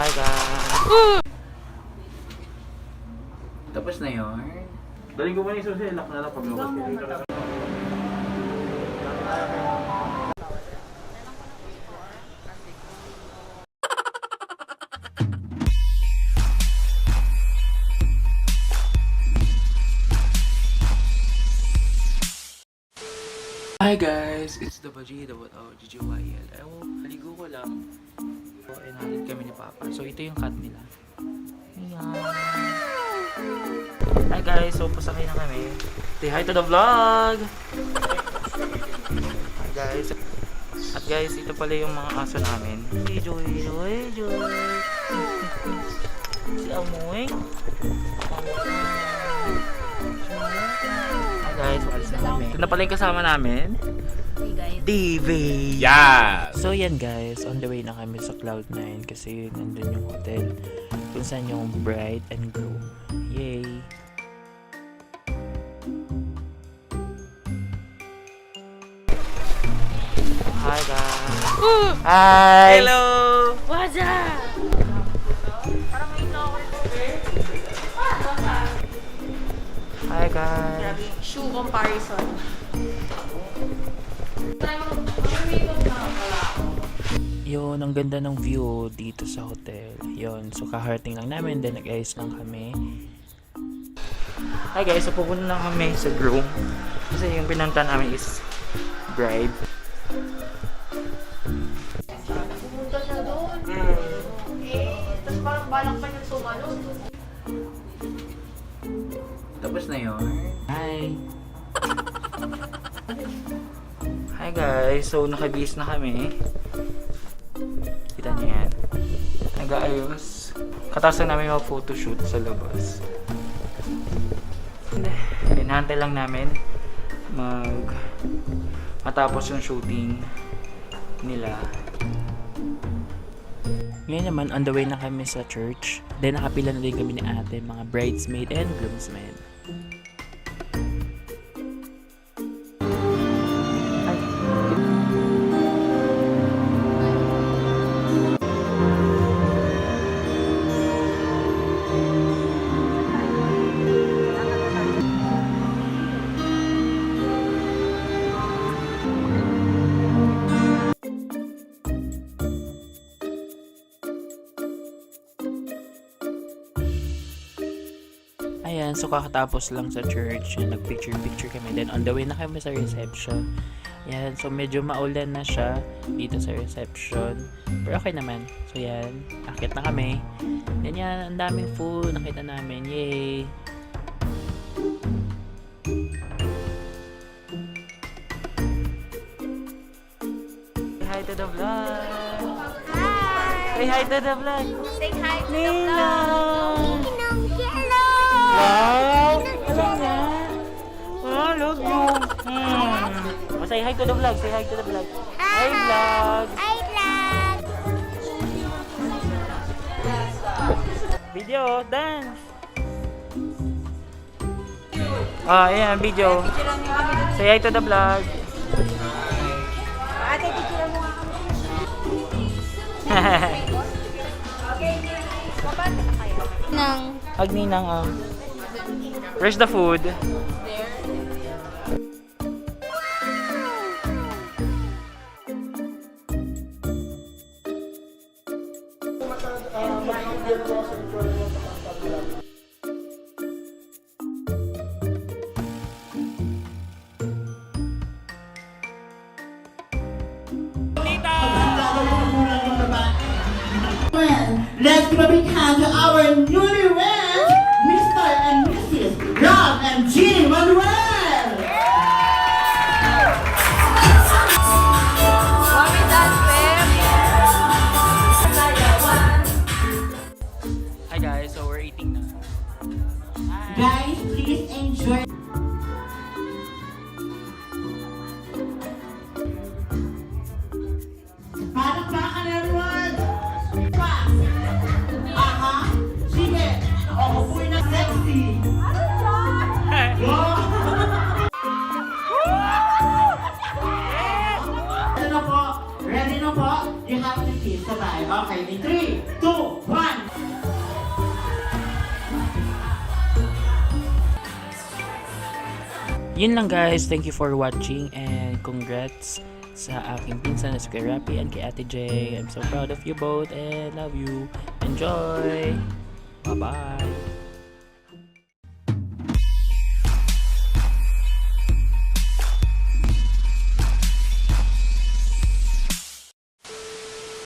Hi guys! Tapos na yun. Daling ko pa yung susi, lock na lang pag lumabas. Hi guys! It's the Baji, the GGYL. Ewan, haligo ko lang. So, natin kami ni Papa. So, ito yung cat nila. Ayan. Hi guys! So, pasakay na kami. Say hi to the vlog! Hi guys! At guys, ito pala yung mga aso namin. Hey Joy! Joy! Joy! Si Amoy! Hi guys! Walis na kami. Ito na pala yung kasama namin. DV! Yeah! So yan guys, on the way na kami sa Cloud9 kasi nandun yung hotel kung saan yung bride and groom. Yay! Hi guys! Hi! Hello! What's up? Parang may ako Hi guys! Grabe, shoe comparison. Yun, ang ganda ng view dito sa hotel. Yun, so kaharating lang namin, then nag-ayos lang kami. Hi guys, so pupunta lang kami sa groom. Kasi yung pinunta namin is bride. Pumunta siya doon. Tapos parang balak pa niyang sumalon. Tapos na yun. Hi! Hi guys, so nakabihis na kami. Kita niyo yan. Nag-aayos. Katasan namin mga photoshoot sa labas. Hinahantay lang namin matapos yung shooting nila. Ngayon naman, on the way na kami sa church. Then nakapila na din kami ni ate, mga bridesmaid and groomsmen. Ayan, so kakatapos lang sa church, nag-picture kami. Then on the way na kami sa reception. Ayan, so medyo maulan na siya dito sa reception. Pero okay naman. So yan, akit na kami. Then yan, ang daming food, nakita namin. Yay! Say hi to the vlog! Hi! Say hi to the vlog! Say hi to the Ninong! vlog! Wow! Alam na! Oh, love you! Oh, say hi to the vlog! Say hi to the vlog! Hi vlog! Hi vlog! Video! Dance! Ah, ayan, video. Say hi to the vlog! Ate, picture mo nga kami. Okay, mabati na kayo. Nang Agninang, where's the food? Let's give a big hand to our newlyweds, Mr. and Mrs. Rob and Jeannie Manuel! Mami dance, Hi guys, so we're eating na. Guys, please enjoy. Palakpakan everyone! Pa! Aha! Sige! Uupuin na sexy! Wow! Ready na po? You have to kiss. Sabay. Okay, in 3, 2, 1! Yun lang guys, thank you for watching and congrats sa aking pinsan na si Kuya Rapi and kay Ate J. I'm so proud of you both and love you. Enjoy! Bye-bye!